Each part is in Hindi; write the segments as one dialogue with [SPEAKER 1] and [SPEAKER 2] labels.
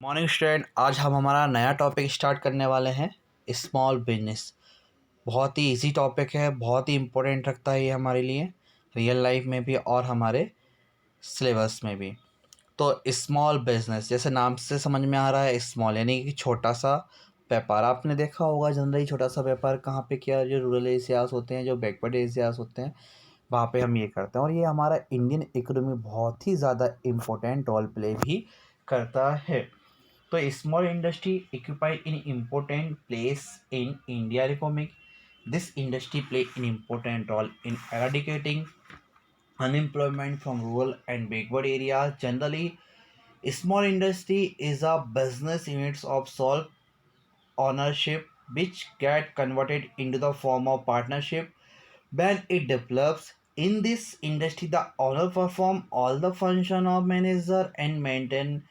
[SPEAKER 1] मॉर्निंग स्टूडेंट, आज हम हमारा नया टॉपिक स्टार्ट करने वाले हैं। स्मॉल बिजनेस बहुत ही इजी टॉपिक है, बहुत ही इम्पोर्टेंट रखता है ये हमारे लिए रियल लाइफ में भी और हमारे सिलेबस में भी। तो स्मॉल बिजनेस जैसे नाम से समझ में आ रहा है, स्मॉल यानी कि छोटा सा व्यापार। आपने देखा होगा जनरली छोटा सा व्यापार कहाँ पे किया, जो रूरल एरियाज होते हैं, जो बैकवर्ड एरियाज होते हैं, वहाँ पे हम ये करते हैं। और ये हमारा इंडियन इकोनॉमी बहुत ही ज़्यादा इम्पोर्टेंट रोल प्ले भी करता है। तो small industry occupy an important place in India economy. This industry play an important role in eradicating unemployment from rural and backward areas. Generally, small industry is a business units of sole ownership which get converted into the form of partnership when it develops. In this industry, the owner perform all the function of manager and maintain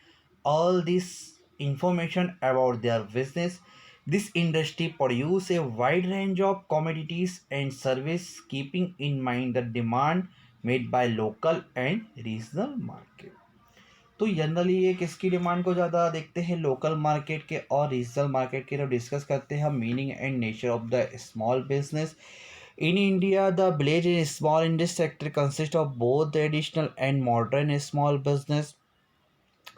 [SPEAKER 1] all this information about their business. This industry produce a wide range of commodities and service, keeping in mind the demand made by local and regional market. तो जनरली ये किसकी डिमांड को ज़्यादा देखते हैं, लोकल मार्केट के और रीजनल मार्केट के। जब डिस्कस करते हैं हम meaning and nature of the small business in India, the village in small industry sector consist of both traditional and modern small business.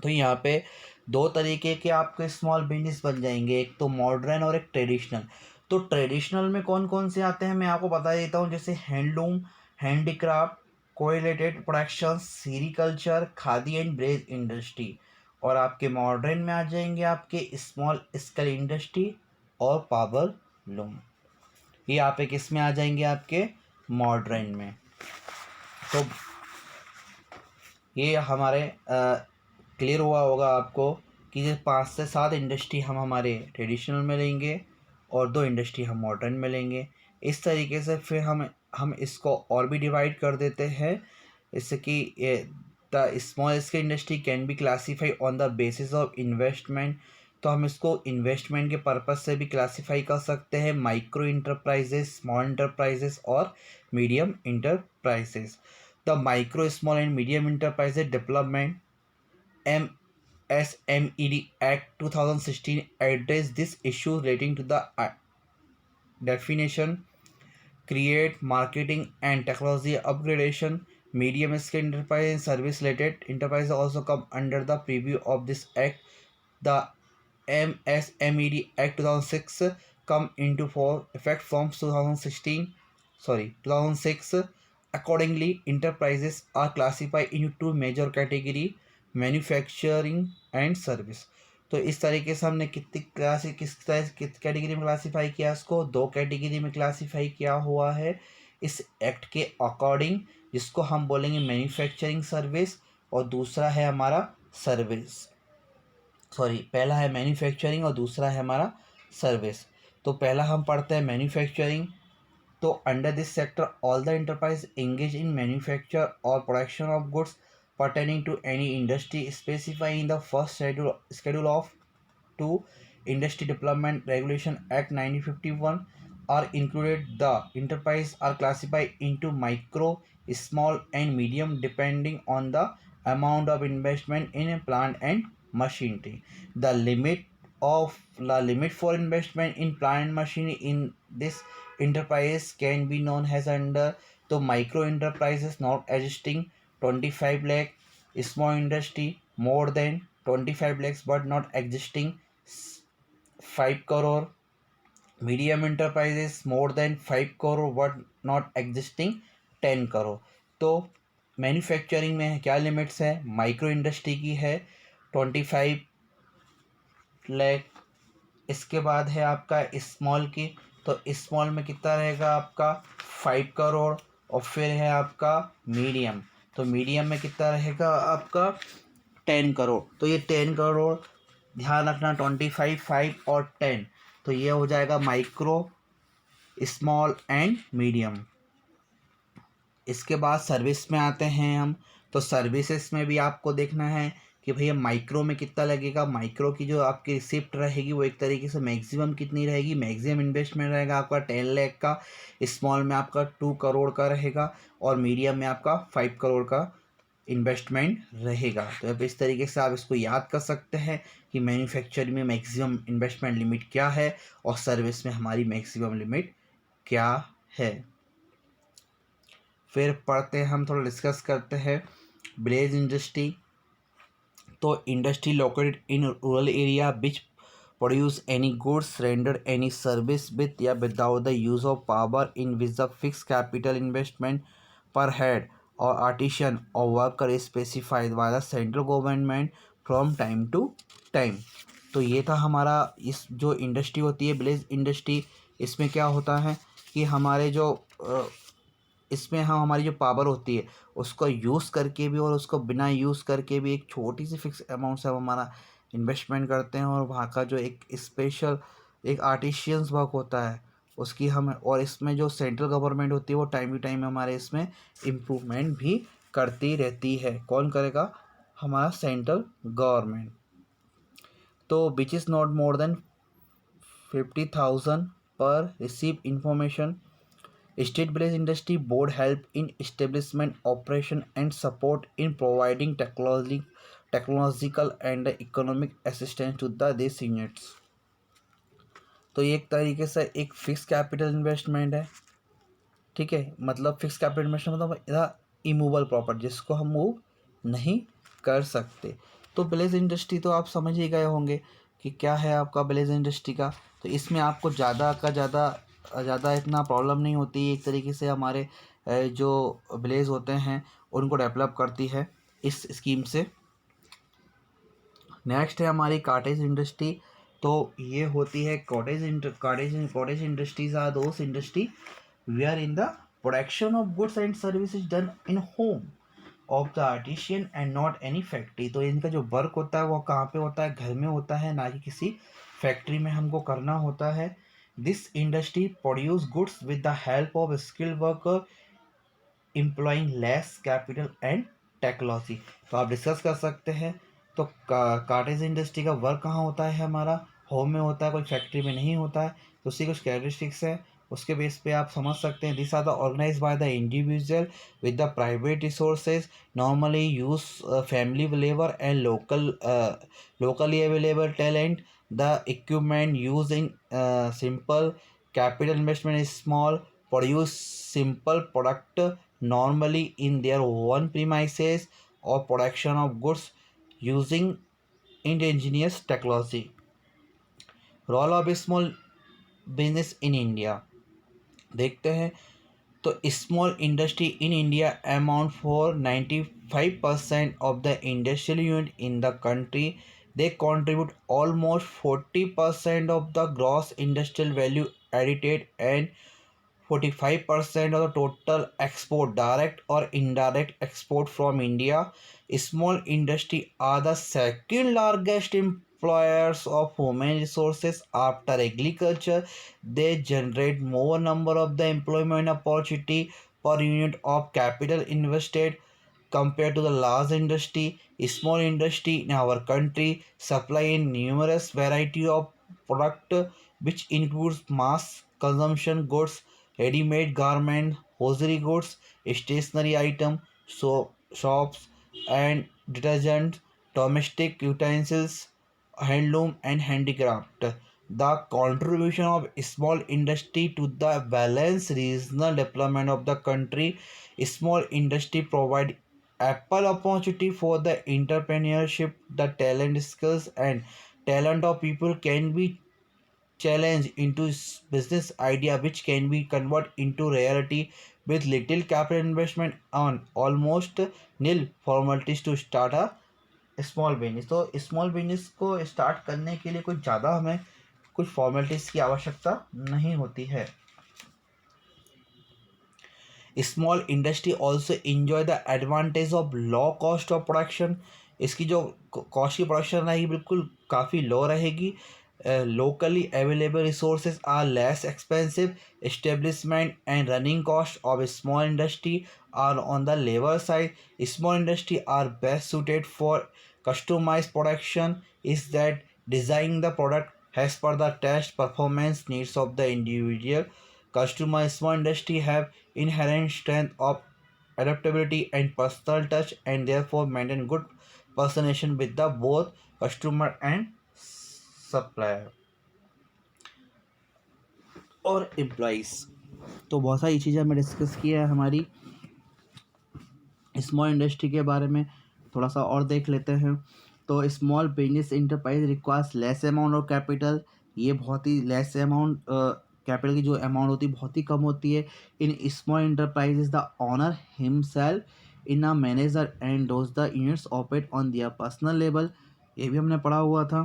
[SPEAKER 1] तो यहाँ पे दो तरीके के आपके स्मॉल बिजनेस बन जाएंगे, एक तो मॉडर्न और एक ट्रेडिशनल। तो ट्रेडिशनल में कौन कौन से आते हैं मैं आपको बता देता हूँ, जैसे handloom, handicraft, correlated production, sericulture, khadi and brass industry. और आपके मॉडर्न में आ जाएंगे आपके स्मॉल स्केल इंडस्ट्री और पावर लूम। ये आप एक इसमें आ जाएंगे आपके मॉडर्न में। तो ये हमारे क्लियर हुआ होगा आपको कि ये 5 से 7 इंडस्ट्री हम हमारे ट्रेडिशनल में लेंगे और 2 इंडस्ट्री हम मॉडर्न में लेंगे। इस तरीके से फिर हम इसको और भी डिवाइड कर देते हैं, इससे कि the small scale industry can be classify on the basis of investment. तो हम इसको इन्वेस्टमेंट के पर्पज़ से भी क्लासीफाई कर सकते हैं, माइक्रो इंटरप्राइजेस, स्मॉल इंटरप्राइजेस और medium enterprises. The micro small and medium enterprises development MSMED Act 2016 address this issue relating to the definition, create, marketing and technology upgradation. Medium scale enterprise and service related enterprise also come under the preview of this act. The MSMED Act 2006 come into effect from 2006. Accordingly, enterprises are classified into two major categories, manufacturing and service. तो इस तरीके से हमने किस कैटेगरी में क्लासीफाई किया, इसको 2 कैटेगरी में क्लासीफाई किया हुआ है इस एक्ट के अकॉर्डिंग, जिसको हम बोलेंगे मैन्युफैक्चरिंग सर्विस और दूसरा है हमारा सर्विस। पहला है मैन्युफैक्चरिंग और दूसरा है हमारा सर्विस। तो पहला हम पढ़ते हैं मैन्युफैक्चरिंग। तो under this sector all the enterprise engage in manufacture और production of goods pertaining to any industry specified in the first schedule of 2 Industry Development Regulation Act 1951 are included. The enterprise are classified into micro, small and medium depending on the amount of investment in a plant and machinery. The limit for investment in plant and machinery in this enterprise can be known as under the micro enterprises not existing 25 lakh, small industry more than 25 lakhs but not existing 5 crore, medium enterprises more than 5 crore but not existing 10 crore। तो मैन्युफैक्चरिंग में क्या लिमिट्स है, माइक्रो इंडस्ट्री की है 25 लाख, इसके बाद है आपका स्मॉल की, तो स्मॉल में कितना रहेगा आपका 5 करोड़, और फिर है आपका मीडियम, तो मीडियम में कितना रहेगा आपका 10 करोड़। तो ये 10 करोड़ ध्यान रखना, 25, 5 और 10, तो ये हो जाएगा माइक्रो, स्मॉल एंड मीडियम। इसके बाद सर्विस में आते हैं हम। तो सर्विसेज में भी आपको देखना है कि भैया माइक्रो में कितना लगेगा। माइक्रो की जो आपकी रिसिप्ट रहेगी वो एक तरीके से मैक्सिमम कितनी रहेगी, मैक्सिमम इन्वेस्टमेंट रहेगा आपका 10 लाख का, स्मॉल में आपका 2 करोड़ का रहेगा और मीडियम में आपका 5 करोड़ का इन्वेस्टमेंट रहेगा। तो अब इस तरीके से आप इसको याद कर सकते हैं। कि मैन्युफैक्चरिंग में मैक्सिमम इन्वेस्टमेंट लिमिट क्या है और सर्विस में हमारी मैक्सिमम लिमिट क्या है। फिर पढ़ते हैं, हम थोड़ा डिस्कस करते हैं विलेज इंडस्ट्री। तो industry located in rural area which produce any goods render any service with या without the use of power in which the fix capital investment per head और आर्टिशन और worker specified by the central government from time to time. तो ये था हमारा इस जो इंडस्ट्री होती है विलेज इंडस्ट्री। इसमें क्या होता है कि हमारे जो इसमें हम हमारी जो पावर होती है उसको यूज़ करके भी और उसको बिना यूज़ करके भी एक छोटी सी फिक्स अमाउंट से हम हमारा इन्वेस्टमेंट करते हैं, और वहाँ का जो एक स्पेशल एक आर्टिशियंस वर्क होता है उसकी हम, और इसमें जो सेंट्रल गवर्नमेंट होती है वो टाइम टू टाइम हमारे इसमें इम्प्रूवमेंट भी करती रहती है। कौन करेगा? हमारा सेंट्रल गवर्नमेंट। तो which is not more than 50,000 पर receive information. State Village Industry Board help in establishment, operation and support in providing technological and economic assistance to the these units। तो ये एक तरीके से एक फिक्स कैपिटल इन्वेस्टमेंट है, ठीक है। मतलब फिक्स कैपिटल इन्वेस्टमेंट मतलब इधर इमूवेबल प्रॉपर्टी जिसको हम मूव नहीं कर सकते। तो विलेज इंडस्ट्री तो आप समझ ही गए होंगे कि क्या है आपका विलेज इंडस्ट्री का। तो इसमें आपको ज़्यादा इतना प्रॉब्लम नहीं होती। एक तरीके से हमारे जो विलेज होते हैं उनको डेवलप करती है इस स्कीम से। नेक्स्ट है हमारी कॉटेज इंडस्ट्री। तो ये होती है cottage industries are those industry where in the production of goods and services done in home of the artisan and not any factory. तो इनका जो वर्क होता है वो कहाँ पे होता है? घर में होता है, ना कि किसी फैक्ट्री में हमको करना होता है। This industry produce goods with the help of skilled worker employing less capital and technology. तो आप डिस्कस कर सकते हैं। तो कॉटेज इंडस्ट्री का वर्क कहाँ होता है? हमारा होम में होता है, कोई फैक्ट्री में नहीं होता है। तो उसकी कुछ कैरेक्टरिस्टिक्स है, उसके बेस पे आप समझ सकते हैं। This are the organise by the individual with the private resources normally use family labour and locally available talent। The equipment used in simple capital investment is small, produce simple product normally in their own premises or production of goods using ingenious technology। Role of small business in India देखते हैं। तो small industry in India amount for 95% of the industrial unit in the country. They contribute almost 40% of the gross industrial value added and 45% of the total export, direct or indirect export from India। Small industry are the second largest employers of human resources after agriculture। They generate more number of the employment opportunity per unit of capital invested compared to the large industry. Small industry in our country supply a numerous variety of product which includes mass consumption goods, ready-made garment, hosiery goods, stationery item, shops and detergent, domestic utensils, handloom and handicraft। The contribution of small industry to the balanced regional development of the country। Small industry provide ample opportunity for the entrepreneurship, the talent, skills and talent of people can be challenge into business idea which can be converted into reality with little capital investment on almost nil formalities to start a small business. तो स्मॉल बिजनेस को स्टार्ट करने के लिए कुछ ज़्यादा हमें कुछ फॉर्मेलिटीज़ की आवश्यकता नहीं होती है। Small industry also enjoy the advantage of low cost of production. इसकी जो कॉस्ट की प्रोडक्शन रहेगी बिल्कुल काफ़ी लो रहेगी। locally available resources are less expensive। Establishment and running costs of a small industry are on the lower side। Small industry are best suited for customized production is that designing the product as per the taste performance needs of the individual customer। Small industry have inherent strength of adaptability and personal touch and therefore maintain good personation with the both customer and supplier और एम्प्लॉइज़। तो बहुत सारी चीज़ें हमने डिस्कस किया है हमारी स्मॉल इंडस्ट्री के बारे में। थोड़ा सा और देख लेते हैं। तो small business enterprise requires less amount of capital. ये बहुत ही लेस अमाउंट कैपिटल की जो अमाउंट होती है बहुत ही कम होती है। In small enterprises the owner himself in a manager and does the units operate on their personal level. ये भी हमने पढ़ा हुआ था।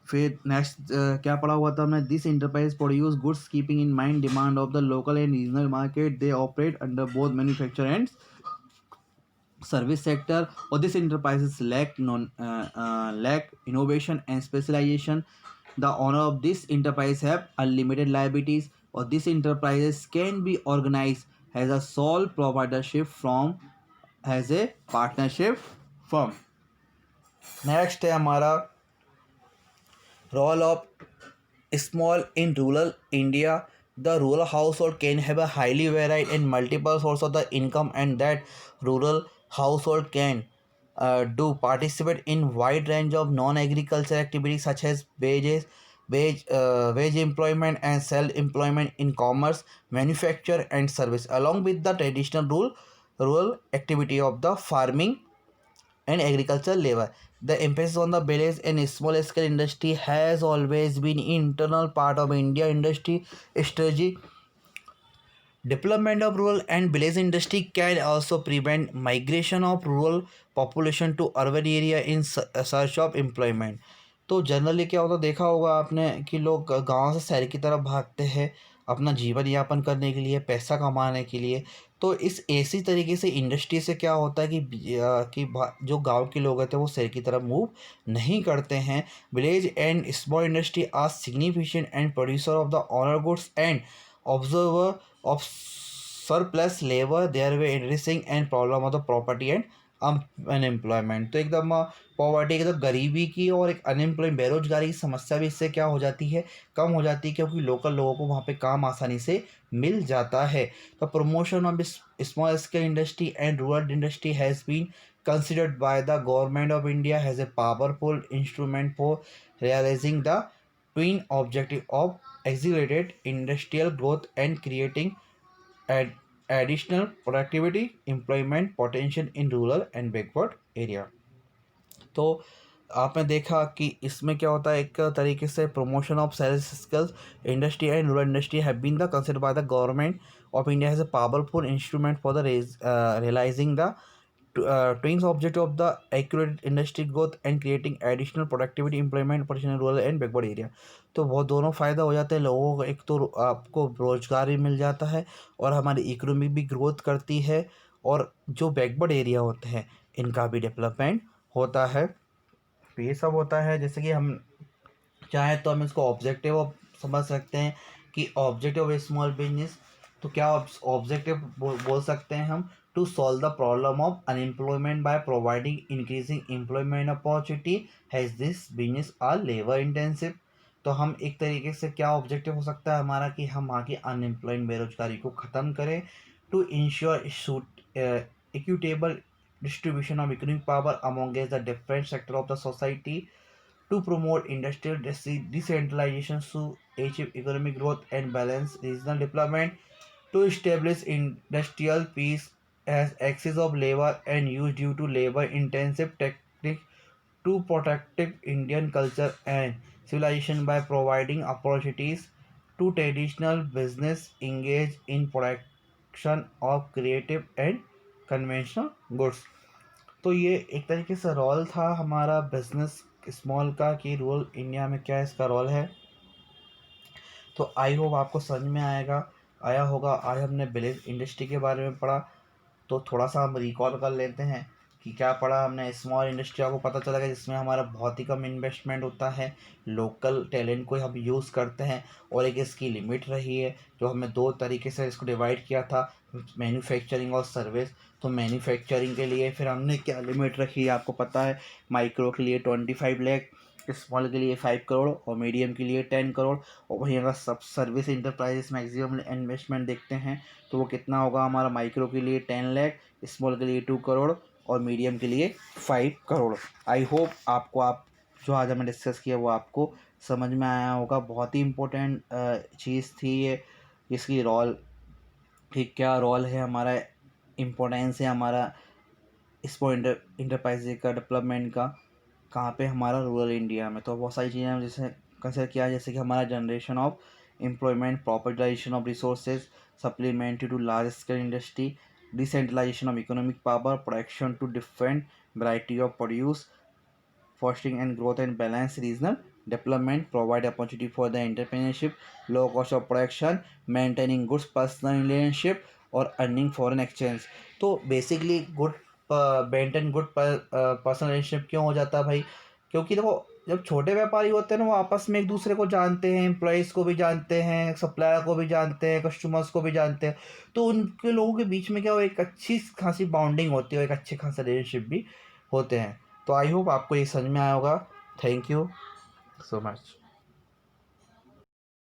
[SPEAKER 1] फिर नेक्स्ट क्या पढ़ा हुआ था हमने, this enterprise produce goods keeping in mind demand of the local and regional market. They operate under both manufacture and service sector, or these enterprises lack innovation and specialization. The owner of this enterprise have unlimited liabilities, or these enterprises can be organized as a sole proprietorship from as a partnership firm. Next है हमारा role of small in rural India. The rural household can have a highly varied and multiple source of the income, and that rural household can do participate in wide range of non-agricultural activities such as wage employment and self-employment in commerce, manufacture and service, along with the traditional rural activity of the farming and agricultural labor. The emphasis on the village and small scale industry has always been internal part of India industry strategy. Development of rural and village industry can also prevent migration of rural population to urban area in search of employment. तो जनरली क्या होता देखा होगा आपने कि लोग गांव से शहर की तरफ भागते हैं अपना जीवन यापन करने के लिए, पैसा कमाने के लिए। तो इस ऐसी तरीके से इंडस्ट्री से क्या होता है जो गांव के लोग होते हैं वो शहर की तरफ मूव नहीं करते हैं। Village and small industry are significant and producer of the honour goods and observer of surplus labor, their way addressing and problem of the property and unemployment. तो एकदम पॉवर्टी एकदम गरीबी की और एक अनएम्प्लॉयमेंट बेरोजगारी की समस्या भी इससे क्या हो जाती है, कम हो जाती है, क्योंकि लोकल लोगों को वहाँ पे काम आसानी से मिल जाता है। तो promotion of small scale industry and rural industry has been considered by the government of India as a powerful instrument for realizing the twin objective of accelerated industrial growth and creating additional productivity employment potential in rural and backward area. तो आपने देखा कि इसमें क्या होता है, एक तरीके से promotion of sales skills industry and rural industry have been the considered by the government of India as a powerful instrument for the realising the twins objective of the accurate industry growth and creating additional productivity employment potential in rural and backward area. तो बहुत दोनों फ़ायदा हो जाते हैं लोगों को, एक तो आपको रोज़गार भी मिल जाता है और हमारी इकोनॉमी भी ग्रोथ करती है, और जो बैकवर्ड एरिया होते हैं इनका भी डेवलपमेंट होता है। तो ये सब होता है। जैसे कि हम चाहें तो हम इसको ऑब्जेक्टिव समझ सकते हैं कि ऑब्जेक्टिव ऑफ स्मॉल बिजनेस, तो क्या ऑब्जेक्टिव बोल सकते हैं हम, to solve the problem of unemployment by providing increasing employment opportunity has this business are labour intensive. तो हम एक तरीके से क्या ऑब्जेक्टिव हो सकता है हमारा कि हम आगे अनएम्प्लॉयमेंट बेरोजगारी को ख़त्म करें, to ensure equitable distribution of economic power among the different sector of the society, to promote industrial decentralization to achieve economic growth and balance regional development, to establish industrial peace as excess of labor and use due to labor intensive techniques, to protect Indian culture and civilization by providing opportunities to traditional business engage in production of creative and conventional goods. तो ये एक तरीके से रोल था हमारा बिजनेस स्मॉल का कि रूरल इंडिया में क्या इसका रोल है। तो आई होप आपको समझ में आया होगा। आज हमने विलेज इंडस्ट्री के बारे में पढ़ा, तो थोड़ा सा हम रिकॉल कर लेते हैं कि क्या पढ़ा हमने। स्मॉल इंडस्ट्री आपको पता चला कि जिसमें हमारा बहुत ही कम इन्वेस्टमेंट होता है, लोकल टैलेंट को हम यूज़ करते हैं, और एक इसकी लिमिट रही है जो हमें दो तरीके से इसको डिवाइड किया था, मैन्युफैक्चरिंग और सर्विस। तो मैन्युफैक्चरिंग के लिए फिर हमने क्या लिमिट रखी है आपको पता है, माइक्रो के लिए 25 लाख, स्मॉल के लिए 5 करोड़ और मीडियम के लिए 10 करोड़। और वहीं अगर सब सर्विस इंटरप्राइजेस मैक्सिमम इन्वेस्टमेंट देखते हैं तो वो कितना होगा हमारा, माइक्रो के लिए 10 लाख, स्मॉल के लिए 2 करोड़ और मीडियम के लिए 5 करोड़। आई होप आपको जो आज हमने डिस्कस किया वो आपको समझ में आया होगा। बहुत ही इम्पोर्टेंट चीज़ थी ये, इसकी रोल कि क्या रोल है हमारा, इम्पोर्टेंस है हमारा इसको इंटरप्राइज का डेवलपमेंट का, कहाँ पे हमारा रूरल इंडिया में। तो बहुत सारी चीज़ें हम जैसे कंसिडर किया, जैसे कि हमारा generation of employment, proper utilisation of resources, supplementary to large scale industry, decentralisation of economic power, production to different variety of produce, fostering and growth and balance regional development, provide opportunity for the entrepreneurship, low cost of production, maintaining good personal relationship और अर्निंग फॉरेन एक्सचेंज। तो basically good maintain good personal relationship क्यों हो जाता है भाई? क्योंकि देखो, जब छोटे व्यापारी होते हैं ना, वो आपस में एक दूसरे को जानते हैं, एम्प्लॉयज़ को भी जानते हैं, सप्लायर को भी जानते हैं, कस्टमर्स को भी जानते हैं। तो उनके लोगों के बीच में क्या हो, एक अच्छी खासी बॉन्डिंग होती है, एक अच्छे खासा रिलेशनशिप भी होते हैं। तो आई होप आपको ये समझ में आया होगा। Thank you so much.